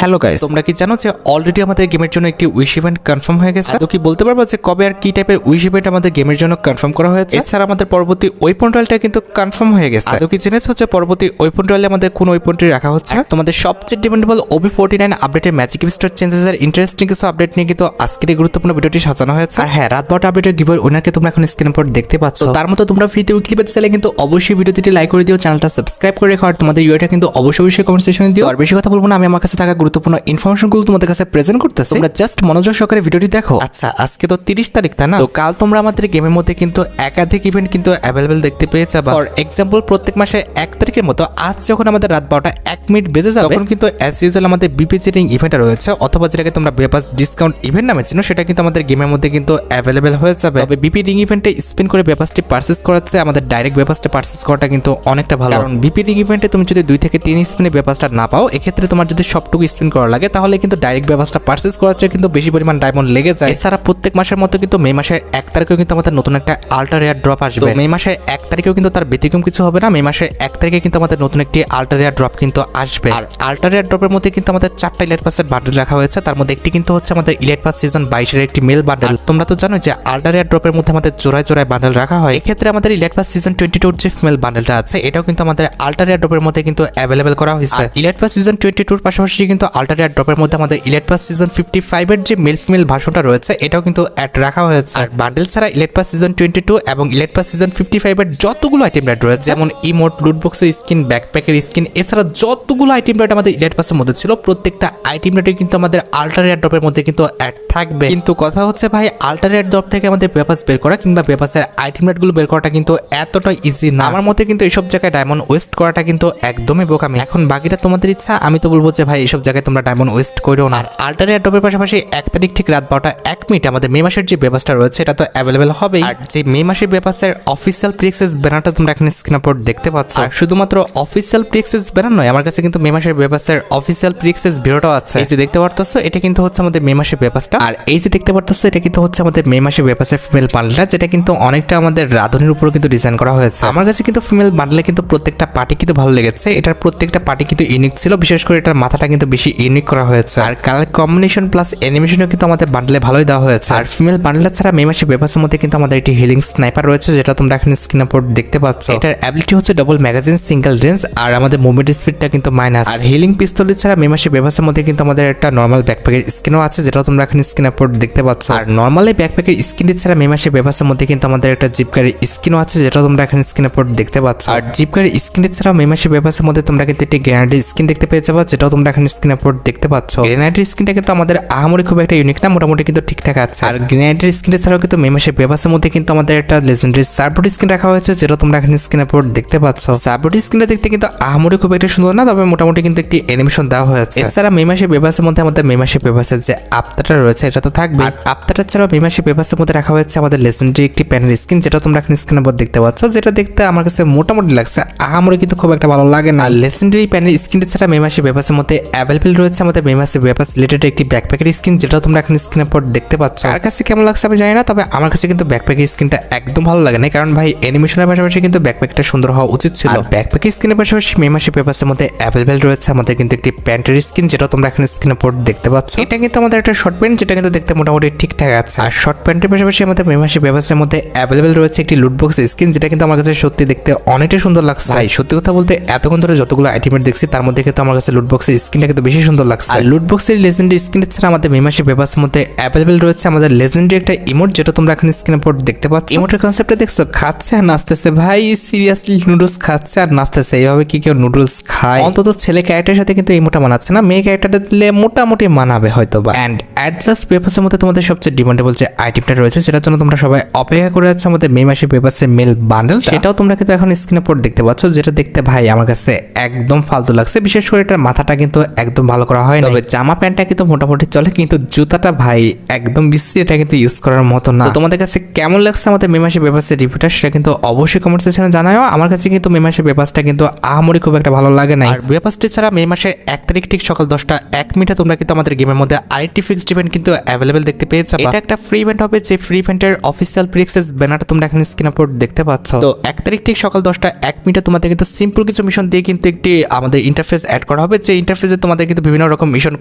Hello guys, তোমরা কি জানো যে অলরেডি আমাদের গেমের জন্য একটি উইশ ইভেন্ট কনফার্ম হয়ে গেছে? তো কি বলতে পারবো যে কবে আর কি টাইপের উইশ ইভেন্ট আমাদের গেমের জন্য কনফার্ম করা হয়েছে? এছাড়া আমাদের পরবর্তী ওয়েপন রয়্যালটা কিন্তু কনফার্ম হয়ে গেছে। তো কি জেনেছো যে পরবর্তী ওয়েপন রয়্যালে আমাদের কোন ওয়েপনটি রাখা হচ্ছে? তোমাদের সবচেয়ে ডিমান্ডেবল OB49 আপডেটের ম্যাজিক স্টার চেঞ্জেস এর ইন্টারেস্টিং কিছু আপডেট নিয়ে কিন্তু আজকের এই গুরুত্বপূর্ণ ভিডিওটি সাজানো হয়েছে। আর হ্যাঁ, রাত 12টা আপডেটের গিভওয়ে উইনারকে তোমরা এখন স্ক্রিনের উপর দেখতে পাচ্ছ। তার মতো তোমরা ফ্রিতে উইকলি পেতে চাইলে কিন্তু অবশ্যই ভিডিওটি লাইক করে দিও, চ্যানেলটা সাবস্ক্রাইব করে রেখো, আর তোমাদের ইউআইটা কিন্তু অবশ্যই কমেন্ট সেকশনে দিও। আর বেশি কথা বলবো না, আমি আমার কাছে থাকা গুরুত্বপূর্ণ ইনফরমেশনগুলো তোমাদের কাছে প্রেজেন্ট করতেছি, তোমরা জাস্ট মনোযোগ সহকারে ভিডিওটি দেখো। আচ্ছা, আজকে তো 30 তারিখ, তাই না? তো কাল তোমরা আমাদের গেমের মধ্যে কিন্তু একাধিক ইভেন্ট কিন্তু অ্যাভেলেবেল দেখতে পেয়ে যাবে। ফর এক্সাম্পল, প্রত্যেক মাসে 1 তারিখের মতো আজ যখন আমাদের রাত 12টা 1 মিনিট বেজে যাবে, তখন কিন্তু অ্যাজ ইউজুয়াল আমাদের বিপি চেটিং ইভেন্ট রয়েছে, অথবা যেটাকে তোমরা বেপাস ডিসকাউন্ট ইভেন্ট নামে চিনো, সেটা কিন্তু আমাদের গেমের মধ্যে কিন্তু অ্যাভেলেবেল হয়ে যাবে। তবে বিপি রিং ইভেন্টে স্পিন করে বেপাসটি পারচেজ করাচ্ছে আমাদের ডাইরেক্ট বেপাসটা পারচেজ করাটা কিন্তু অনেকটা ভালো, কারণ বিপি রিং ইভেন্টে তুমি যদি 2 থেকে 3 স্পিনে বেপাসটা না পাও, এক্ষেত্রে তোমার যদি সবটুকু স্পিন করা লাগে, তাহলে কিন্তু ডাইরেক্ট বেপাসটা পারচেজ করার চেয়ে কিন্তু বেশি পরিমাণ ডায়মন্ড লেগে যায়। এছাড়া প্রত্যেক মাসের মতো কিন্তু মে মাসের 1 তারিখেও কিন্তু আমাদের নতুন একটা আল্ট্রা রেয়ার ড্রপ আসবে। মে মাসের 1 তারিখেও কিন্তু তার ব্যতিক্রম কিছু হবে না। মে মাসের 1 তারিখে কিন্তু আমাদের নতুন একটি আল্ট্রা রেয়ার ড্রপ কিন্তু আসবে। আর আল্ট্রা রেয়ার ড্রপের মধ্যে কিন্তু আমাদের 4টা ইলাইট পাসের বান্ডেল রাখা হয়েছে। তার মধ্যে একটি কিন্তু হচ্ছে আমাদের ইলাইট পাস সিজন 22 এর একটি মেল বান্ডেল। তোমরা তো জানো যে আল্ট্রা রেয়ার ড্রপের মধ্যে আমাদের জোড়ায় জোড়ায় বান্ডেল রাখা হয়। এক্ষেত্রে আমাদের ইলাইট পাস সিজন 22 যে ফিমেল বান্ডেলটা আছে, এটাও কিন্তু আমাদের আল্ট্রা রেয়ার ড্রপের মধ্যে কিন্তু অ্যাভেলেবেল করা হয়েছে। ইলাইট পাস সিজন 22 এর পাশাপাশি কিন্তু আল্ট্রা রেয়ার ড্রপের মধ্যে আমাদের ইলাইট পাস সিজন 55 এর যে মেল ফিমেল ভার্সনটা রয়েছে, এটাও কিন্তু অ্যাড রাখা হয়েছে। আর বান্ডেল ছাড়া ইলাইট পাস সিজন 22 এবং ইলাইট পাস সিজন 55 এর যতগুলো আইটেম রেট রয়েছে, যেমন ইমোট, লুট বক্সের স্কিন, ব্যাকপ্যাকের স্কিন, এছাড়া যতগুলো আইটেম রেট আমাদের ইলাইট পাসের মধ্যে ছিল, প্রত্যেকটা আইটেম রেটে কিন্তু আমাদের আল্ট্রা রেয়ার ড্রপের মধ্যে কিন্তু অ্যাড থাকবে। কিন্তু কথা হচ্ছে ভাই, আল্ট্রা রেয়ার ড্রপ থেকে আমাদের বেপাস বের করা কিংবা বেপাসের আইটেম রেটগুলো বের করাটা কিন্তু এতটা ইজি না। আমার মতে কিন্তু এইসব জায়গায় ডায়মন্ড ওয়েস্ট করাটা কিন্তু একদমই বোকামি। এখন বাকিটা তোমাদের ইচ্ছা, আমি তো বলবো যে ভাই এইসব জায়গায় তোমরা ডায়মন্ড ওয়েস্ট করো না। আর আল্ট্রা রেয়ার ড্রপের পাশাপাশি 1 তারিখ ঠিক রাত 12টা 1 মিনিট আমাদের মে মাসের যে বেপাসটা রয়েছে, এটা তো অ্যাভেলেবেল হবেই। আর যে মে মাসের বেপাসের অফিসিয়াল প্রিএক্সেস ব্যানারটা তোমরা এখানে স্ক্রিন উপর দেখতে পাচ্ছ। আর শুধুমাত্র অফিসিয়াল প্রিএক্সেস ব্যানার নয়, আমার কাছে কিন্তু মে মাসের বেপাসের অফিসিয়াল প্রিএক্সেস ভিডিওটাও আছে। এই যে দেখতে পারতেছো, এটা কিন্তু হচ্ছে আমাদের মে মাসের বেপাসটা। আর এই যে দেখতে পারতেছো, এটা কিন্তু হচ্ছে আমাদের মে মাসের বেপাসের ফিমেল বান্ডেলটা, যেটা কিন্তু অনেকটা আমাদের রাধুনির উপর কিন্তু ডিজাইন করা হয়েছে। আমার কাছে কিন্তু ফিমেল বান্ডেলে কিন্তু প্রত্যেকটা পার্টি কিন্তু ভালো লেগেছে। এটার প্রত্যেকটা পার্টি কিন্তু ইউনিক ছিল, বিশেষ করে এটার মাথাটা কিন্তু বেশি ইউনিক করা হয়েছে। আর কালার কম্বিনেশন প্লাস অ্যানিমেশনও কিন্তু আমাদের বান্ডেলে ভালোই দেওয়া হয়েছে। আর ফিমেল বান্ডেল ছাড়া মে মাসের বেপাসের মধ্যে কিন্তু আমাদের একটি হিলিং স্নাইপার রয়েছে, যেটা তোমরা এখানে স্ক্রিনের উপর দেখতে পাচ্ছ। এটার অ্যাবিলিটি হচ্ছে ডবল ম্যাগাজিন, সিঙ্গেল রেঞ্জ, আর আমাদের মুভমেন্ট স্পিডটা কিন্তু মাইনাস। আর হিলিং পিস্তল ছাড়া মে মাসের বেপাসের মধ্যে কিন্তু আমাদের একটা নর্মাল ব্যাকপ্যাকের স্কিনও আছে, যেটা তোমরা এখানে স্ক্রিনের উপর দেখতে পাচ্ছ। আর নর্মালি ব্যাকপ্যাকের স্কিনটি ছাড়া মে মাসের বেপাসের মধ্যে কিন্তু আমাদের একটা জিপকারের স্কিনও আছে, যেটা তোমরা এখানে স্ক্রিনের উপর দেখতে পাচ্ছ। আর জিপকারের স্কিনটি ছাড়া মে মাসের বেপাসের মধ্যে তোমরা কিন্তু একটি গ্রেনেডের স্কিন দেখতে পেয়ে যাবে, যেটাও তোমরা এখানে স্ক্রিনের উপর দেখতে পাচ্ছ। গ্রেনেডের স্কিনটা কিন্তু আমাদের আহামরি খুব একটা ইউনিক না, মোটামুটি কিন্তু ঠিকঠাক আছে। আর গ্রেনেডের স্কিনটি ছাড়াও কিন্তু মে মাসের বেপাসের মধ্যে কিন্তু আমাদের একটা লেজেন্ডারি সার্বোট স্কিন রাখা হয়েছে, যেটা তোমরা এখানে স্ক্রিনের উপর দেখতে পাচ্ছ। সার্বোট স্কিনটা দেখতে কিন্তু আহামরি খুব একটা সুন্দর না, তবে মোটামুটি কিন্তু একটি অ্যানিমেশন দেওয়া হয়েছে। এছাড়া মে মাসের বেপাসের মধ্যে আমাদের মে মাসের বেপাসের যে আফতারটা রয়েছে, এটা তো থাকবে। আর আফতারটা ছাড়াও মে মাসের বেপাসের মধ্যে রাখা হয়েছে আমাদের লেজেন্ডারি একটি প্যানের স্কিন, যেটা তোমরা এখানে স্ক্রিনের উপর দেখতে পাচ্ছ, যেটা দেখতে আমার কাছে মোটামুটি লাগছে, আহামরি কিন্তু খুব একটা ভালো লাগে না। লেজেন্ডারি প্যানের স্কিনটা ছাড়া মে মাসের বেপাসের মধ্যে অ্যাভেলেবেল রয়েছে আমাদের মে মাসের বেপাস রিলেটেড একটি ব্যাকপ্যাকের স্কিন, যেটা তোমরা এখানে স্ক্রিনের উপর দেখতে পাচ্ছ। আর কাছে কেমন লাগছে আমি জানি না, তবে আমার কাছে কিন্তু ব্যাকপ্যাকের স্কিনটা একদম ভালো লাগে না, কারণ ভাই অ্যানিমেশনের পাশাপাশি কিন্তু ব্যাকপ্যাকটা সুন্দর হওয়া উচিত ছিল। আর ব্যাকপ্যাকের স্কিনের পাশাপাশি মে মাসের বেপাসের মধ্যে অ্যাভেলেবেল রয়েছে আমাদের কিন্তু একটি প্যান্টের স্কিন, যেটা তোমরা এখানে স্ক্রিনের উপর দেখতে পাচ্ছ। এটা কিন্তু আমাদের একটা শর্ট প্যান্ট, যেটা কিন্তু দেখতে মোটামুটি ঠিকঠাক আছে। আর শর্ট প্যান্টের পাশাপাশি আমাদের মে মাসের বেপাসের মধ্যে অ্যাভেলেবেল রয়েছে একটি লুট বক্স স্কিন, যেটা কিন্তু আমার কাছে সত্যি দেখতে অনেকটাই সুন্দর লাগছে। ভাই সত্যি কথা বলতে, এতক্ষণ ধরে যতগুলো আইটেমের দেখছি, তার মধ্যে কিন্তু আমার কাছে লুট বক্সের স্কিনটা কিন্তু বেশি সুন্দর লাগছে। আর লুট বক্সের লেজেন্ডারি স্কিন ছাড়া আমাদের মে মাসের বেপাসের মধ্যে অ্যাভেলেবেল রয়েছে আমাদের লেজেন্ডারি একটা ইমোট, যেটা তোমরা এখানে স্ক্রিনের উপর দেখতে পাচ্ছ। ইমোটের কনসেপ্টটা দেখছো, খাচ্ছে আর নাচতেছে। ভাই সিরিয়াসলি নুডলস খাচ্ছে আর নাচতেছে, এইভাবে কি কেউ নুডলস খায়? অন্তত ছেলে ক্যারেক্টারের সাথে কিন্তু ইমোটা মানাচ্ছে না, মেয়ে ক্যারেক্টারটা দিলে মোটামুটি মানাবে হয়তো বা। অ্যান্ড অ্যাটলাস বেপাসের মধ্যে তোমাদের সবচেয়ে ডিমান্ডেবল যে আইটেমটা রয়েছে, সেটার জন্য তোমরা সবাই অপেক্ষা করে যাচ্ছে আমাদের মে মাসের বেপাসের মেল বান্ডেল, সেটাও তোমরা কিন্তু এখন স্ক্রিনের উপর দেখতে পাচ্ছ, যেটা দেখতে ভাই আমার কাছে একদম ফালতু লাগছে। বিশেষ করে এটার মাথাটা কিন্তু একদম ভালো করা হয় না, তবে জামা প্যান্টটা কিন্তু মোটামুটি চলে, কিন্তু জুতাটা ভাই একদম বিশ্রী, এটা কিন্তু ইউজ করার মতো না। তোমাদের কাছে কেমন লাগছে আমাদের মে মাসের বেপাসের রিভিউটা, সেটা কিন্তু অবশ্যই কমেন্ট সেকশনে জানাও। আমার কাছে কিন্তু মে মাসের বেপাসটা কিন্তু আহামরি খুব একটা ভালো লাগে না। আর বেপাসটি ছাড়া মে মাসের 1 তারিখ ঠিক সকাল 10টা 1 মিনিটে তোমরা কিন্তু আমাদের গেমের মধ্যে আরেকটি ফিক্সড ইভেন্ট কিন্তু অ্যাভেলেবেল দেখতে পেয়ে যাবে। এটা একটা ফ্রি ইভেন্ট হবে, যে ফ্রি ইভেন্টের অফিসিয়াল প্রিএক্সেস ব্যানারটা তোমরা এখানে স্ক্রিনের উপর দেখতে পাচ্ছ। তো 1 তারিখ ঠিক সকাল 10টা 1 মিনিটে তোমাদের কিন্তু সিম্পল কিছু মিশন দিয়ে কিন্তু একটি আমাদের ইন্টারফেস অ্যাড করা হবে, যে ইন্টারফেসে তোমাদের কিন্তু বিভিন্ন রকম মিশন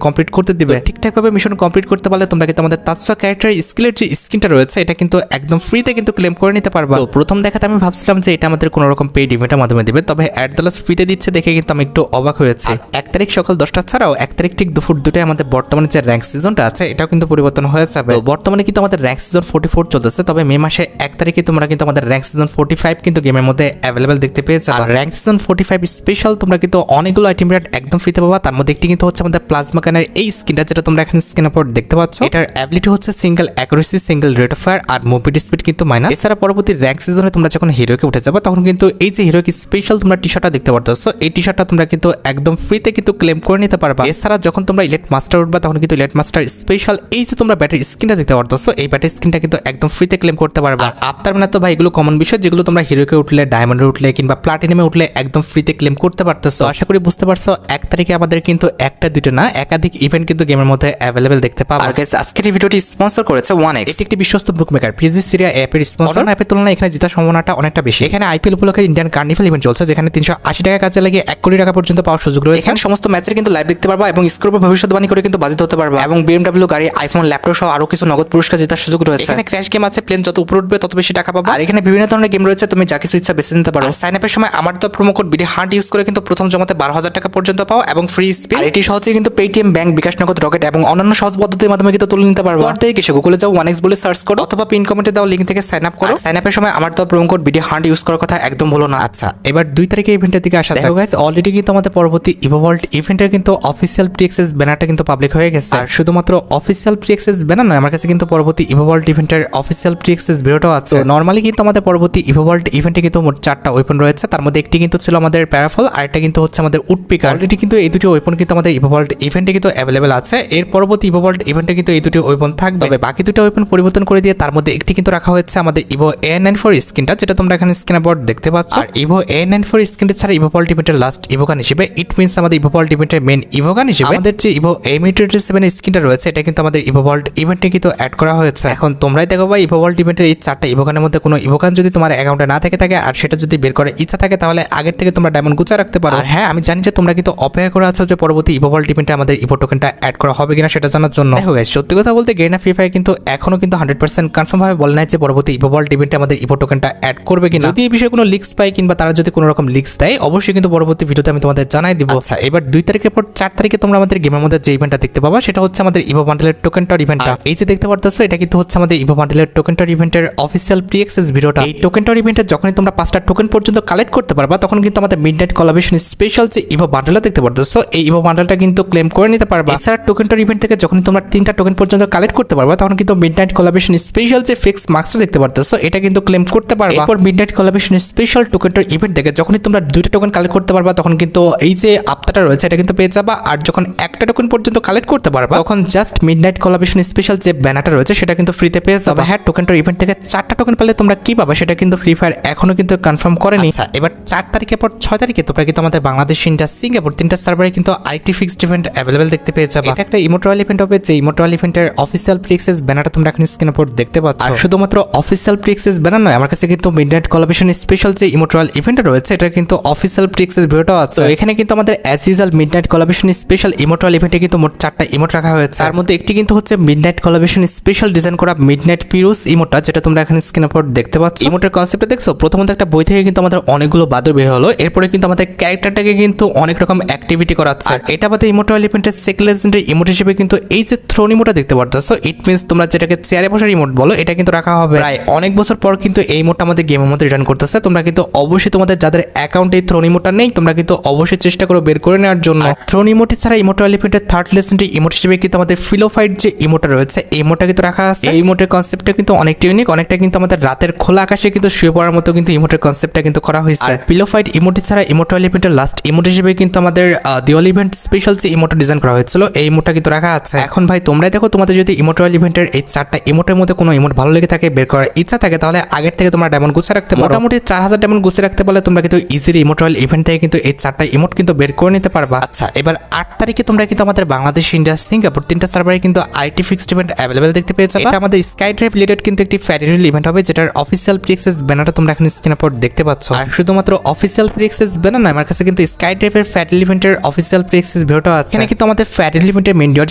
কমপ্লিট করতে দিবে। ঠিকঠাকভাবে মিশন কমপ্লিট করতে পারলে তোমরা কিন্তু আমাদের তাৎসা ক্যারেক্টার স্কিলের যে স্কিনটা রয়েছে এটা কিন্তু একদম ফ্রিতে কিন্তু ক্লেম করে নিতে পারবা। তো প্রথম দেখাতে আমি ভাবছিলাম যে এটা আমাদের কোনো রকম পেইড ইভেন্টের মাধ্যমে দিবে, তবে অ্যাট দ্য লাস্ট ফ্রিতে দিচ্ছে দেখে কিন্তু আমি একটু অবাক হয়েছি। 1 তারিখ সকাল 10টা ছাড়াও 1 তারিখ ঠিক দুপুর 2টায় আমাদের বর্তমানে যে র্যাঙ্ক সিজনটা আছে এটাও কিন্তু পরিবর্তন হয়ে যাবে। বর্তমানে কিন্তু আমাদের র্যাঙ্ক সিজন 44 চলতেছে, তবে মে মাসে 1 তারিখে তোমরা কিন্তু আমাদের র্যাঙ্ক সিজন 45 কিন্তু গেমের মধ্যে অ্যাভেলেবেল দেখতে পেয়ে যাবে। র্যাঙ্ক সিজন 45 স্পেশাল তোমরা কিন্তু অনেকগুলো আইটেম রেট একদম ফ্রিতে পাবা। তার মধ্যে একটি কিন্তু হচ্ছে আমাদের প্লাজমা গানের এই স্কিনটা, যেটা তোমরা এখানে স্ক্রিনের উপর দেখতে পাচ্ছ। এটার অ্যাবিলিটি হচ্ছে single accuracy, single rate of fire আর মুভমেন্ট স্পিড কিন্তু মাইনাস। এছাড়া পরবর্তী র্যাঙ্ক সিজনে তোমরা যখন হিরোকে উঠে যাবে তখন কিন্তু এই যে হিরোকে স্পেশাল তোমরা টি শার্টটা দেখতে পারতেছো, এই টি শার্টটা তোমরা কিন্তু একদম ফ্রিতে কিন্তু ক্লেম করে নিতে পারবা। এছাড়া যখন তোমরা ইলেট মাস্টার উঠবা তখন কিন্তু ইলেট মাস্টার স্পেশাল এই যে তোমরা ব্যাটারি স্কিনটা দেখতে পারতেছো, এই ব্যাটারি স্কিনটা কিন্তু একদম ফ্রিতে ক্লেম করতে পারবা। আফটার মানে তো ভাই এগুলো কমন বিষয়, যেগুলো তোমরা হিরোকে উঠলে, ডায়মন্ডে উঠলে কিংবা প্লাটিনামে উঠলে একদম ফ্রিতে ক্লেম করতে পারতেছো। আশা করি বুঝতে পারছো 1 তারিখে আমাদের কিন্তু একটা দুটো না একাধিক ইভেন্ট কিন্তু গেমের মধ্যে অ্যাভেলেবেল দেখতে পাবো। আর গাইস আজকের এই ভিডিওটি স্পন্সর করেছে 1x। এটি একটি বিশ্বস্ত বুকমেকার, পিজি সিরিয়া অ্যাপের স্পন্সর। অ্যাপের তুলনায় এখানে জেতার সম্ভাবনাটা অনেকটা বেশি। এখানে আইপিএল উপলক্ষে ইন্ডিয়ান কার্নিভাল ইভেন্ট চলছে, যেখানে 380 টাকা কাজে লাগিয়ে 1 কোটি টাকা পর্যন্ত পাওয়ার সুযোগ রয়েছে। এখানে সমস্ত ম্যাচের কিন্তু লাইভ দেখতে পারবা এবং স্কোর ভবিষ্যৎবাণী করে কিন্তু বাজিত হতে পারবা, এবং BMW গাড়ি, আইফোন, ল্যাপটপ সহ আরো কিছু নগদ পুরস্কার জেতার সুযোগ রয়েছে। এখানে ক্র্যাশ গেম আছে, প্লেন যত উপরে উঠবে তত বেশি টাকা পাবা। আর এখানে বিভিন্ন ধরনের গেম রয়েছে, তুমি যা কিছু ইচ্ছা বেছে নিতে পারো। সাইন আপের সময় আমার তো promo code BD heart use করে কিন্তু প্রথম জমাতে 12,000 টাকা পর্যন্ত পাও এবং ফ্রি স্পিন। আর এটি সহজে কিন্তু পেটিএম, ব্যাংক, বিকাশ নগদ, রকেট এবং অন্যান্য সহজ পদ্ধতির মাধ্যমে কিন্তু তুলে নিতে পারবো। আর তাই কিছু গুগলে যাও, 1x বলে সার্চ করো অথবা পিন কমেন্টে দাও লিংক থেকে সাইন আপ করো। সাইন আপের সময় আমার তো promo code BD heart use করার কথা একদম ভুলো না। আচ্ছা, এবার 2 তারিখে ইভেন্টের দিকে আসা যাক। গাইস অলরেডি কিন্তু আমাদের পরবর্তী ইভোভল্ট ইভেন্টের কিন্তু অফিসিয়াল প্রি অ্যাক্সেস ব্যানারটা কিন্তু পাবলিক হয়ে গেছে। আর শুধুমাত্র অফিসিয়াল প্রি অ্যাক্সেস ব্যানার নয়, আমার কাছে কিন্তু পরবর্তী ইভোভল্ট ইভেন্টের অফিসিয়াল প্রি অ্যাক্সেস ভিডিওটাও আছে। নরমালি কিন্তু আমাদের পরবর্তী ইভোভল্ট ইভেন্টে কিন্তু মোট 4টা ওয়েপন রয়েছে, তার মধ্যে একটি কিন্তু ছিল আমাদের প্যারাফল আর একটা কিন্তু হচ্ছে আমাদের উডপিকার। অলরেডি কিন্তু এই দুটি ওয়েপন কিন্তু আমাদের ইভোভল্ট ইভেন্টে কিন্তু অ্যাভেলেবেল আছে। এর পরবর্তী ইভোভল্ট ইভেন্টে কিন্তু এই দুটি ওয়েপন থাকবে, তবে বাকি দুটো ওয়েপন পরিবর্তন করে দিয়ে তার মধ্যে একটি কিন্তু রাখা হয়েছে আমাদের ইভো A94 স্কিনটা, যেটা তোমরা এখানে স্ক্রিনের উপর দেখতে পাচ্ছ। আর ইভো A94 স্কিনটি ছাড়া ইভোভল্ট ইভেন্টের লাস্ট ইভোগান হিসেবে, ইট মিনস আমাদের ইভোভল্ট ইভেন্টের মেন ইভোগান হিসেবে আমাদের যে ইভো A87 স্কিনটা রয়েছে এটা কিন্তু আমাদের ইভোভল্ট ইভেন্টে কিন্তু অ্যাড করা হয়েছে। এখন তোমরাই দেখো ভাই ইভোভল্ট ইভেন্টের এই 4টা ইভোগানের মধ্যে কোনো ইভোগান যদি তোমার অ্যাকাউন্টে না থাকে আর সেটা যদি বের করার ইচ্ছা থাকে তাহলে আগের থেকে তোমরা ডায়মন্ড গুছা রাখতে পারো। আর হ্যাঁ, আমি জানি যে তোমরা কিন্তু অপেক্ষা করে আছো যে পরবর্তী ইভোভল্ট ইভেন্টে আমাদের ইভো টোকেনটা অ্যাড করা হবে কিনা সেটা জানার জন্য। দেখো গাইস, সত্যি কথা বলতে গেরিনা ফ্রি ফায়ার কিন্তু এখনো কিন্তু 100% কনফার্ম ভাবে বলে নাই যে পরবর্তী ইভোভল্ট ইভেন্টে আমাদের ইভো টোকেনটা অ্যাড করবে কিনা। যদি এই বিষয়ে কোনো লিক্স পাই কিংবা তারা যদি কোনো রকম লিক্স দেয় অবশ্যই কিন্তু পরবর্তী ভিডিওতে আমি তোমাদের জানাই দিব। আচ্ছা, এবার 2 তারিখের পর 4 তারিখে তোমরা আমাদের গেমের মধ্যে যে ইভেন্টটা দেখতে পাবা সেটা হচ্ছে আমাদের ইভো বান্ডেলের টোকেনটার ইভেন্টটা। এই যে দেখতে পারতেছো এটা কিন্তু হচ্ছে আমাদের ইভো বান্ডেলের টোকেনটার ইভেন্টের অফিসিয়াল প্রি অ্যাক্সেস ভিডিওটা। এই টোকেনটার ইভেন্টে যখনই তোমরা 5টা টোকেন পর্যন্ত কালেক্ট করতে পারবা তখন কিন্তু আমাদের মিডনাইট কোলাবরেশন স্পেশাল যে ইভো বান্ডেলটা দেখতে পারতেছো এই ইভো বান্ডেলটা কিন্তু ক্লেম করে নিতে পারবা। এছাড়া টোকেনটার ইভেন্ট থেকে যখনই তোমরা 3টা টোকেন পর্যন্ত কালেক্ট করতে পারবা তখন কিন্তু মিডনাইট কোলাবরেশন স্পেশাল যে ফিক্স মার্কসটা দেখতে পারতেছো এটা কিন্তু ক্লেম করতে পারবা। এরপর মিডনাইট কোলাবরেশন স্পেশাল টোকেনটার ইভেন্ট থেকে যখনই তোমরা 2টা টোকেন কালেক্ট করতে পারবা তখন কিন্তু এই যে আপটাটা রয়েছে এটা কিন্তু পেয়ে যাবা। আর যখন একটা টোকেন পর্যন্ত কালেক্ট করতে পারবা তখন জাস্ট মিডনাইট কোলাবরেশন স্পেশাল যে ব্যানারটা রয়েছে সেটা কিন্তু ফ্রিতে পেয়ে যাবে। হ্যাঁ, টোকেনটার ইভেন্ট থেকে 4টা টোকেন পেলে তোমরা কি পাবা সেটা কিন্তু ফ্রি ফায়ার এখনো কিন্তু কনফার্ম করেনি। আচ্ছা, এবার 4 তারিখের পর 6 তারিখে তোমরা কিন্তু আমাদের বাংলাদেশ, ইন্ডিয়া, সিঙ্গাপুর 3টা সার্ভারে কিন্তু আরেকটি ফিক্সড ইভেন্ট অ্যাভেলেবেল দেখতে পেয়ে যাবে। এটা একটা ইমোট্রাল ইভেন্ট হবে, যে ইমোট্রাল ইভেন্টের অফিসিয়াল প্রি অ্যাক্সেস ব্যানারটা তোমরা এখানে স্ক্রিনের উপর দেখতে পাচ্ছ। আর শুধুমাত্র অফিসিয়াল প্রি অ্যাক্সেস ব্যানার নয়, আমার কাছে কিন্তু মিডনাইট কোলাবরেশন স্পেশাল যে ইমোট্রাল ইভেন্টটা রয়েছে এটা কিন্তু অফিসিয়াল প্রি অ্যাক্সেস ভিডিওটাও আছে। তো এখানে কিন্তু আমাদের as usual midnight collaboration special emote royale ইভেন্টে কিন্তু মোট 4টা ইমোট রাখা হয়েছে। তার মধ্যে একটি কিন্তু হচ্ছে মিডনাইট কোলাবরেশন স্পেশাল ডিজাইন করা মিডনাইট পিরোজ ইমোটটা, যেটা তোমরা এখানে স্ক্রিনের উপর দেখতে পাচ্ছ। ইমোটের কনসেপ্টটা দেখছো, প্রথমত একটা বই থেকে কিন্তু আমাদের অনেকগুলো বাদর বের হলো, এরপরে কিন্তু আমাদের ক্যারেক্টারটাকে কিন্তু অনেক রকম অ্যাক্টিভিটি করাচ্ছে। আর এটা আমাদের ইমোট্রাল ইভেন্টের সেকেন্ড লেজেন্ডারি ইমোট হিসেবে কিন্তু এই যে থ্রোন ইমোটটা দেখতে পারতেছো, ইট মিনস তোমরা যেটাকে চেয়ারে বসার ইমোট বলো, এটা কিন্তু রাখা হবে। প্রায় অনেক বছর পর কিন্তু এই ইমোটটা আমাদের গেমের মধ্যে রিটার্ন করতেছে। তোমরা কিন্তু অবশ্যই তোমাদের যাদের অ্যাকাউন্টে এই থ্রোন ইমোটটা নেই তোমরা কিন্তু অবশ্যই চেষ্টা করো বের করে নেওয়ার জন্য। থ্রোন ইমোটি ছাড়া ইমোট্রাল ইভেন্টের থার্ড লেজেন্ডারি ইমোট হিসেবে কিন্তু আমাদের ফিলোফাইট যে ইমোটটা রয়েছে এই ইমোটটা কিন্তু রাখা আছে। এই ইমোটের কনসেপ্টটা কিন্তু অনেকটা ইউনিক, অনেকটা কিন্তু আমাদের রাতের খোলা আকাশে কিন্তু শুয়ে পড়ার মতো কিন্তু ইমোটের কনসেপ্টটা কিন্তু করা হয়েছে। ফিলোফাইট ইমোটি ছাড়া ইমোট্রাল ইভেন্টের লাস্ট ইমোট হিসেবে কিন্তু আমাদের দিওয়ালি ইভেন্ট স্পেশাল যে ইমোটটা ডিজাইন করা হয়েছিল এই ইমোটটা কিন্তু রাখা আছে। এখন ভাই তোমরাই দেখো, তোমাদের যদি ইমোট্রাল ইভেন্টের এই 4টা ইমোটের মধ্যে কোনো ইমোট ভালো লেগে থাকে, বের করার ইচ্ছা থাকে, তাহলে আগের থেকে তোমরা ডায়মন্ড গুছিয়ে রাখতে পারো। মোটামুটি 4000 ডায়মন্ড গুছিয়ে রাখতে পারলে তোমরা কিন্তু ইজিলি ইমোট্রাল ইভেন্ট থেকে কিন্তু এই 4টা ইমোট কিন্তু বের করে নিতে পারবা। আচ্ছা, এবার 8 তারিখে তোমরা কিন্তু আমাদের বাংলাদেশ, ইন্ডিয়া, সিঙ্গাপুর 3টা সার্ভারে কিন্তু আইটি ফিক্সড ইভেন্ট অ্যাভেলেবেল দেখতে পেয়ে যাবে। এটা আমাদের স্কাই ড্রাইভ রিলেটেড কিন্তু একটি ফেডারেল ইভেন্ট হবে, যেটার অফিসিয়াল প্রি অ্যাক্সেস ব্যানারটা তোমরা এখানে স্ক্রিনের উপর দেখতে পাচ্ছ। আর শুধুমাত্র অফিসিয়াল প্রি অ্যাক্সেস ব্যানার নয়, আমার কাছে কিন্তু স্কাই ড্রাইভের ফেডারেল ইভেন্টের অফিসিয়াল প্রি অ্যাক্সেস প্রিক্সেস ভিডিওটা আছে, এখানে কিন্তু আমাদের ফ্যাট এলিমেন্টের মেইন ডট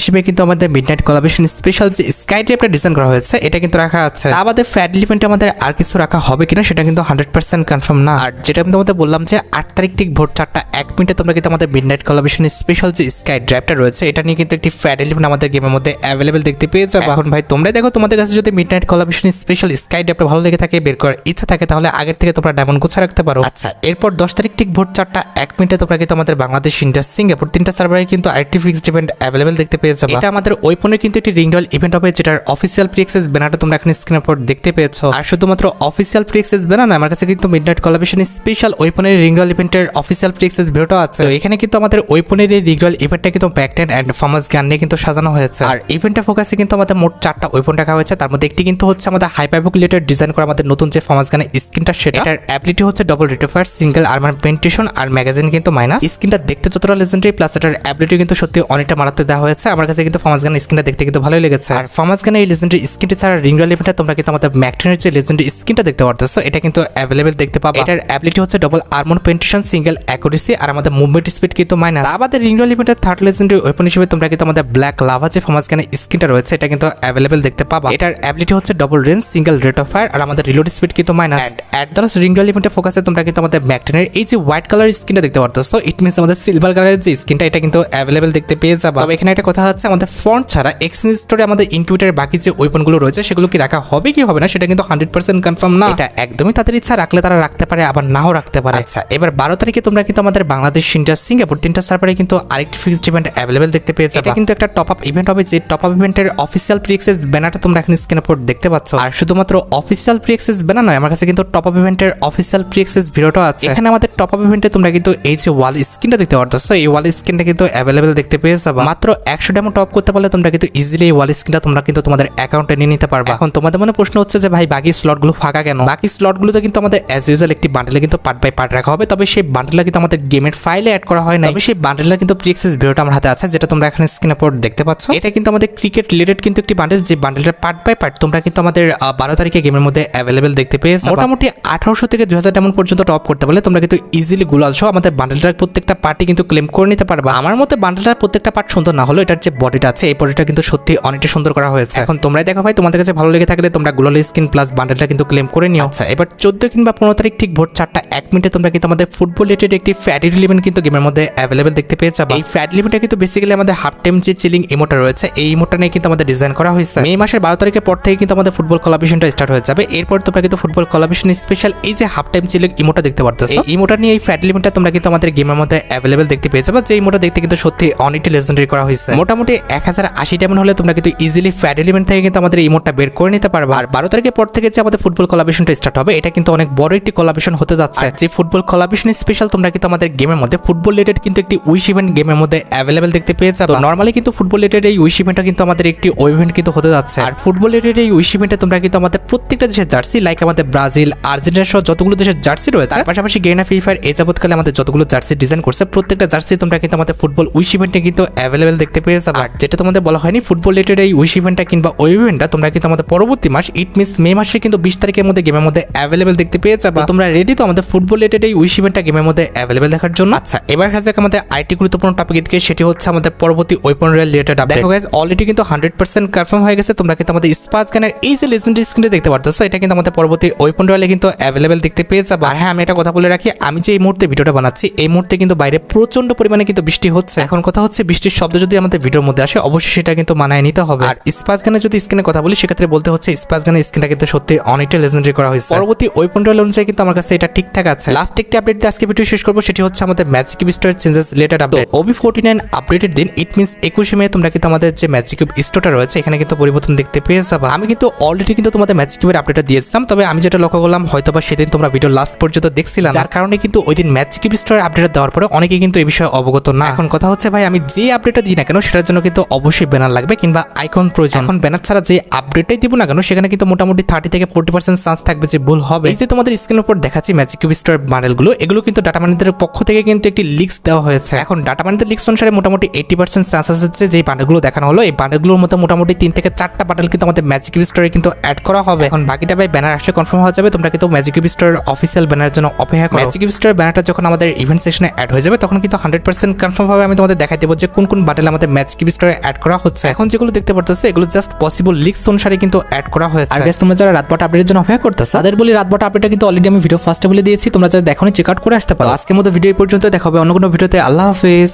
হিসেবে কিন্তু আমাদের মিডনাইট কোলাবরেশন স্পেশাল যে স্কাই ট্র্যাপটা ডিজাইন করা হয়েছে এটা কিন্তু রাখা আছে। আমাদের ফ্যাট এলিমেন্টে আমাদের আর কিছু রাখা হবে কিনা সেটা কিন্তু 100% কনফার্ম না। আর যেটা আমি তোমাদের বললাম যে 8 তারিখ ঠিক ভোর 4:01 তোমরা কিন্তু আমাদের মিডনাইট কোলাবরেশন স্পেশাল যে স্কাই ড্রাইভটা রয়েছে এটা নিয়ে কিন্তু একটি ফ্যাট এলিমেন্ট আমাদের গেমের মধ্যে অ্যাভেলেবেল দেখতে পেয়ে যাবে। এখন ভাই তোমরা দেখো তোমাদের কাছে যদি মিডনাইট কোলাবরেশন স্পেশাল স্কাই ড্রাইভটা ভালো লেগে থাকে, বের করার ইচ্ছা থাকে, তাহলে আগের থেকে তোমরা ডায়মন্ড গোছা রাখতে পারো। আচ্ছা, এরপর 10 তারিখ ঠিক ভোর 4:01 তোমরা কিন্তু আমাদের বাংলাদেশ, ইন্ডিয়া, সিঙ্গাপুর 3টা সার্ভারে কিন্তু আরেকটি ফিক্সড ইভেন্ট অ্যাভেলেবেল দেখতে পেয়ে যাবে। এটা আমাদের ওয়েপনের কিন্তু একটি রিং রয়্যাল ইভেন্ট হবে, যেটার অফিসিয়াল প্রি অ্যাক্সেস ব্যানারটা তোমরা এখন স্ক্রিনের উপর দেখতে পেয়েছো। আর শুধুমাত্র অফিসিয়াল প্রি অ্যাক্সেস ব্যানার না, আমার কাছে কিন্তু মিডনাইট কোলাবরেশন স্পেশাল ওয়েপনের রিং রয়্যাল ইভেন্টের অফিসিয়াল প্রি অ্যাক্সেস ভিডিওটা আছে। তো এখানে কিন্তু আমাদের ওয়েপনের এই রিং রয়্যাল ইভেন্টটা কিন্তু ব্যাকটেন এন্ড ফার্মাস গান নিয়ে কিন্তু সাজানো হয়েছে। আর ইভেন্টটা ফোকাসে কিন্তু আমাদের মোট 4টা ওয়েপন রাখা হয়েছে, তার মধ্যে একটি কিন্তু হচ্ছে আমাদের হাইপারবুকুলেটেড ডিজাইন করা আমাদের নতুন যে ফার্মাস গানের স্কিনটা, সেটার অ্যাবিলিটি হচ্ছে double rate of fire, single armour penetration আর ম্যাগাজিন কিন্তু মাইনাস। স্কিনটা দেখতে যতটা লেজেন্ডারি, প্লাস এটার অ্যাবিলিটি কিন্তু সত্যি অনেকটা মারাত্মক দেওয়া হয়েছে। আমার কাছে কিন্তু ফার্মাস গানের স্কিনটা দেখতে কিন্তু ভালোই লেগেছে। আর ফার্মাস গানের এই লেজেন্ডারি স্কিনটি ছাড়া রিং রয়্যাল ইভেন্টে তোমরা কিন্তু আমাদের ম্যাকটেনের যে লেজেন্ডারি স্কিনটা দেখতে পারতেছো এটা কিন্তু অ্যাভেলেবেল দেখতে পাবে। এটার অ্যাবিলিটি হচ্ছে double armour penetration, single accuracy আর আমাদের মুভমেন্ট স্পিড কিন্তু মাইনাস। আমাদের রিং রয়্যাল ইভেন্টের থার্ড লেজেন্ডারি ওয়েপন হিসেবে তোমরা কিন্তু আমাদের ব্ল্যাক লাভা যে ফার্মাস গানের স্কিনটা রয়েছে এটা কিন্তু অ্যাভেলেবেল দেখতে পাবা। এটার অ্যাবিলিটি হচ্ছে double range, single rate of fire আর আমাদের রিলোড স্পিড কিন্তু minus. At the last ring royale ইভেন্টের ফোকাসে তোমরা কিন্তু আমাদের ম্যাকটেনের এই যে হোয়াইট কালার স্কিনটা দেখতে পারতেছো, ইট মিনস আমাদের সিলভার কালারের যে স্কিনটা এটা কিন্তু অ্যাভেলেবেল দেখতে পেয়ে যাবে। তবে এখানে একটা কথা হচ্ছে, আমাদের ফন্ট ছাড়া এক্সচেঞ্জ স্টোরে আমাদের ইনকিউবেটরের বাকি যে ওয়েপনগুলো রয়েছে সেগুলো কি রাখা হবে কি হবে না সেটা কিন্তু 100% কনফার্ম না। এটা একদমই তাদের ইচ্ছা, রাখলে তারা রাখতে পারে, আবার নাও রাখতে পারে। আচ্ছা, এবার 12 তারিখে তোমরা কিন্তু আমাদের বাংলাদেশ, ইন্ডিয়া, সিঙ্গাপুর 3টা সার্ভারে কিন্তু আরেকটি ফিক্সড ইভেন্ট অ্যাভেলেবেল দেখতে পেয়ে যাবে। এটা কিন্তু একটা টপ আপ ইভেন্ট হবে, যে টপ আপ ইভেন্টের অফিসিয়াল প্রি অ্যাক্সেস ব্যানারটা তোমরা এখন স্ক্রিনের উপর দেখতে পাচ্ছ। আর শুধুমাত্র অফিসিয়াল প্রি অ্যাক্সেস ব্যানার নয়, আমার কাছে কিন্তু টপ আপ ইভেন্টের অফিসিয়াল প্রি অ্যাক্সেস ভিডিওটা আছে। এখানে আমাদের টপ আপ ইভেন্টে তোমরা কিন্তু এই যে ওয়াল স্ক্রিনটা দেখতে পারতেছো, এই ওয়াল স্ক্রিনটা কিন্তু অ্যাভেলেবেল দেখতে পেয়ে যাবে। মাত্র 100 ডায়মন্ড টপ করতে পারলে তোমরা কিন্তু ইজিলি এই ওয়াল স্ক্রিনটা তোমরা কিন্তু তোমাদের অ্যাকাউন্টে নিয়ে নিতে পারবে। এখন তোমাদের মনে প্রশ্ন হচ্ছে যে ভাই বাকি স্লটগুলো ফাঁকা কেন? বাকি স্লটগুলোতে কিন্তু আমাদের অ্যাজ ইউজুয়াল একটি বান্ডেলে কিন্তু পার্ট বাই পার্ট রাখা হবে, তবে সেই বান্ডেলটা কিন্তু আমাদের গেমের ফাইলে অ্যাড করা হয় না। তবে সেই বান্ডেলটা কিন্তু প্রি অ্যাক্সেস ভিডিওটা আমার হাতে আছে, যেটা তোমরা এখানে স্ক্রিনের উপর দেখতে পাচ্ছ। এটা কিন্তু আমাদের ক্রিকেট রিলেটেড কিন্তু একটি বান্ডেল, যে বান্ডেলটা পার্ট বাই পার্ট তোমরা কিন্তু আমাদের 12 তারিখে গেমের মধ্যে অ্যাভেলেবেল দেখতে পেয়ে যাবে। মোটামুটি 1800 থেকে 2000 ডায়মন্ড পর্যন্ত টপ করতে পারলে তোমরা কিন্তু ইজিলি গুলাল সহ আমাদের বান্ডেলটার প্রত্যেকটা পার্টি কিন্তু ক্লেম করে নিতে পারবে। আমার মতে বান্ডেলটার প্রত্যেকটা পার্ট সুন্দর না হলো, এটার যে বডিটা আছে এই বডিটা কিন্তু সত্যি অনেকটা সুন্দর করা হয়েছে। এখন তোমরাই দেখো ভাই, তোমাদের কাছে ভালো লেগে থাকলে তোমরা গুলাল স্কিন প্লাস বান্ডেলটা কিন্তু ক্লেম করে নিও। আচ্ছা, এবার 14 কিংবা 15 তারিখ ঠিক ভোর 4:01 তোমরা কিন্তু আমাদের ফুটবল রিলেটেড একটি ফ্যাট ইভেন্ট কিন্তু গেমের মধ্যে অ্যাভেলেবেল দেখতে পেয়ে যাবে। এই ফ্যাট ইভেন্টটা কিন্তু বেসিক্যালি আমাদের হাফ টাইম যে চিলিং ইমোটা রয়েছে এই ইমোটা নিয়ে কিন্তু আমাদের ডিজাইন করা হয়েছে। মে মাসের 12 তারিখের পর থেকে কিন্তু আমাদের ফুটবল কোলাবরেশনটা স্টার্ট হয়ে যাবে। এরপর তোমরা কিন্তু ফুটবল কোলাবরেশন স্পেশাল এই যে হাফ টাইম চিলিং ইমোটা দেখতে পারতেছো, এই ইমোটা নিয়ে এই ফ্যাট ইভেন্টটা তোমরা কিন্তু আমাদের গেমের মধ্যে অ্যাভেলেবেল দেখতে পেয়ে যাবে। যে ইমোটা দেখতে কিন্তু সত্যি অনেকটা লেজেন্ডারি করা হয়েছে। মোটামুটি 1080 ডায়মন্ড হলে তোমরা কিন্তু ইজিলি ফ্যাট ইভেন্ট থেকে কিন্তু আমাদের ইমোটটা বের করে নিতে পারবে। আর 12 তারিখের পর থেকে যে আমাদের ফুটবল কোলাবরেশনটা স্টার্ট হবে এটা কিন্তু অনেক বড় একটি কোলাবরেশন হতে যাচ্ছে। যে ফুটবল কোলাবরেশন স্পেশাল তোমরা কিন্তু আমাদের গেমের মধ্যে ফুটবল রিলেটেড কিন্তু একটি উইশ ইভেন্ট গেমের মধ্যে অ্যাভেলেবেল দেখতে পেয়ে যাবে। নরমালি কিন্তু ফুটবল রিলেটেড এই উইশ ইভেন্টটা কিন্তু আমাদের একটি ইভেন্ট কিন্তু হতে যাচ্ছে। আর ফুটবল রিলেটেড এই উইশ ইভেন্টে তোমরা কিন্তু আমাদের প্রত্যেকটা দেশের জার্সি, লাইক আমাদের ব্রাজিল, আর্জেন্টিনা সহ যতগুলো দেশের জার্সি রয়েছে, তার পাশাপাশি গেনা ফ্রি ফায়ার এই যাবতকালে আমাদের যতগুলো জার্সি ডিজাইন করছে প্রত্যেকটা জার্সি তোমরা কিন্তু আমাদের ফুটবল উইশ ইভেন্টে কিন্তু অ্যাভেলেবেল দেখতে পেয়ে যাবে। আর যেটা তোমাদের বলা হয়নি, ফুটবল রিলেটেড এই উইশ ইভেন্টটা কিংবা ওই ইভেন্টটা তোমরা কিন্তু আমাদের পরবর্তী মাস ইট মিনস মে মাসে কিন্তু 20 তারিখের মধ্যে গেমের মধ্যে অ্যাভেলেবেল দেখতে পেয়ে যাবে। তোমরা রেডি তো আমাদের ফুটবল রিলেটেড এই উইশ ইভেন্টটা গেমের মধ্যে অ্যাভেলেবেল দেখার জন্য? আচ্ছা, এবার আসা যাক আমাদের আরেকটি গুরুত্বপূর্ণ টপিক দিকে, সেটি হচ্ছে আমাদের পরবর্তী ওয়েপন রয়্যাল রিলেটেড আপডেট। দেখো গাইস, অলরেডি কিন্তু 100% কনফার্ম হয়ে গেছে। তোমরা কিন্তু আমাদের স্পাস গানের এই যে লেজেন্ডারি স্ক্রিনটা দেখতে পারতেছো এটা কিন্তু আমাদের পরবর্তী ওয়েপন রয়্যালে কিন্তু অ্যাভেলেবেল দেখতে পেয়ে যাবে। আর হ্যাঁ, আমি এটা কথা বলে রাখি, আমি যে এই মুহূর্তে ভিডিওটা বানাচ্ছি এই মুহূর্তে কিন্তু বাইরে প্রচন্ড পরিমাণে কিন্তু বৃষ্টি হচ্ছে। এখন কথা হচ্ছে, বৃষ্টির শব্দ যদি আমাদের ভিডিওর মধ্যে আসে অবশ্যই সেটা কিন্তু মানায় নিতে হবে। আর স্পাস গানের যদি স্ক্রিনে কথা বলি সেক্ষেত্রে বলতে হচ্ছে স্পাস গানের স্ক্রিনটা কিন্তু সত্যি অনেকটা লেজেন্ডারি করা হয়েছে। পরবর্তী ওয়েপন রয়্যাল অনুযায়ী কিন্তু আমার কাছে এটা ঠিকঠাক আছে। লাস্ট একটি আপডেট দিয়ে আজকে ভিডিও শেষ করবো, সেটি হচ্ছে আমাদের ম্যাজিক কিউব স্টোরের চেঞ্জেস রিলেটেড আপডেট। OB49 আপডেটের দিন ইট মিনস 21 মে তোমরা কিন্তু আমাদের যে ম্যাজিক কিউব স্টোরটা রয়েছে এখানে কিন্তু পরিবর্তন দেখতে পেয়ে যাবে। আমি কিন্তু অলরেডি কিন্তু তোমাদের ম্যাজিক কিউবের আপডেটটা দিয়েছিলাম, তবে আমি যেটা লক্ষ্য করলাম হয়তোবা সেদিন তোমরা ভিডিও লাস্ট পর্যন্ত দেখছিলাম, যার কারণে কিন্তু ওই দিন ম্যাজিক কিউব স্টোরের আপডেট দেওয়ার পরে অনেকে কিন্তু এই বিষয়ে অবগত না। এখন কথা হচ্ছে ভাই, আমি যে আপডেটটা দিই না কেন সেটার জন্য কিন্তু অবশ্যই ব্যানার লাগবে কিংবা আইকন প্রয়োজন। এখন ব্যানার ছাড়া যে আপডেটটাই দিব না কেন সেখানে কিন্তু মোটামুটি 30 থেকে 40% চান্স থাকবে যে ভুল হবে। এই যে তোমাদের স্ক্রিনের উপর দেখাচ্ছি ম্যাজিক কিউব স্টোর বান্ডেলগুলো, এগুলো কিন্তু ডাটা মাইনারদের পক্ষ থেকে কিন্তু একটি লিক্স দেওয়া হয়েছে। এখন ডাটা মাইনারদের লিক্স অনুসারে মোটামুটি 80% চান্স আছে যে বান্ডেলগুলো দেখানো হলো এই বান্ডেলগুলোর মধ্যে মোটামুটি 3 থেকে 4টা বান্ডেল কিন্তু আমাদের ম্যাজিক কিউব স্টোরে কিন্তু অ্যাড করা হবে। এখন বাকিটা ভাই ব্যানার আসলে কনফার্ম হয়ে যাবে। তোমরা কিন্তু ম্যাজিক কিউব স্টোরের অফিসিয়াল ব্যানারের জন্য অপেক্ষা করো। ম্যাজিক কিউব স্টোরের ব্যানারটা যখন আমাদের ইভেন্ট সেকশনে অ্যাড হয়ে যাবে তখন কিন্তু 100% কনফার্ম ভাবে আমি তোমাদের দেখাই দেবো যে কোন কোন বাটেল আমাদের ম্যাচ কিপ স্টোরে অ্যাড করা হচ্ছে। এখন যেগুলো দেখতে পারতেছো এগুলো জাস্ট পসিবল লিক্স অনুসারে কিন্তু অ্যাড করা হয়েছে। আর গাইস তোমরা যারা রাতবাট আপডেটের জন্য অপেক্ষা করতেছো তাদের বলি রাতবাট আপডেটটা কিন্তু অলরেডি আমি ভিডিও ফার্স্টে বলে দিয়েছি, তোমরা যারা দেখোনি চেক আউট করে আসতে পারো। আজকের মতো ভিডিও এই পর্যন্ত, দেখা হবে অন্য কোনো ভিডিওতে। আল্লাহ হাফেজ।